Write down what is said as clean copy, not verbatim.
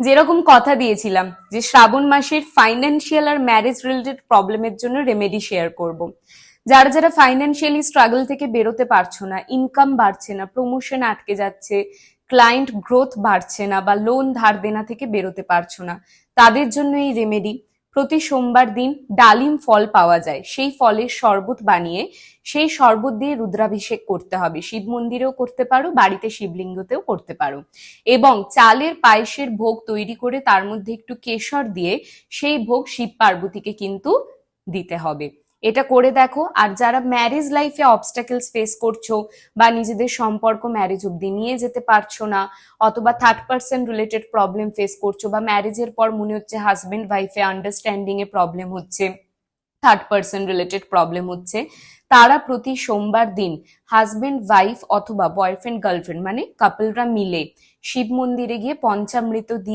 যেরকম কথা দিয়েছিলাম যে শ্রাবণ মাসের ফাইন্যান্সিয়াল আর ম্যারেজ রিলেটেড প্রবলেমের জন্য রেমেডি শেয়ার করব। যারা যারা ফাইন্যান্সিয়ালি স্ট্রাগল থেকে বেরোতে পারছো না, ইনকাম বাড়ছে না, প্রমোশন আটকে যাচ্ছে, ক্লায়েন্ট গ্রোথ বাড়ছে না, বা লোন ধার দেনা থেকে বেরোতে পারছো না, তাদের জন্য এই রেমেডি। প্রতি সোমবার দিন ডালিম ফল পাওয়া যায়, সেই ফলের শরবত বানিয়ে সেই শরবত দিয়ে রুদ্রাভিষেক করতে হবে। শিব মন্দিরেও করতে পারো, বাড়িতে শিবলিঙ্গতেও করতে পারো। এবং চালের পায়েসের ভোগ তৈরি করে তার মধ্যে একটু কেশর দিয়ে সেই ভোগ শিব পার্বতীকে কিন্তু দিতে হবে। এটা করে দেখো। আর যারা ম্যারেজ লাইফে অবস্টাকেলস ফেস করছো, বা নিজেদের সম্পর্ক ম্যারেজ অব্দি নিয়ে যেতে পারছো না, অথবা third person related problem face করছো, বা ম্যারেজের পর মনে হচ্ছে হাজবেন্ড ওয়াইফে আন্ডারস্ট্যান্ডিং এ প্রবলেম হচ্ছে, থার্ড পার্সন রিলেটেড প্রবলেম হচ্ছে, তারা প্রতি সোমবার দিন হাজবেন্ড ওয়াইফ অথবা বয়ফ্রেন্ড গার্লফ্রেন্ড মানে কাপলরা মিলে শিব মন্দিরে গিয়ে পঞ্চামৃত দিয়ে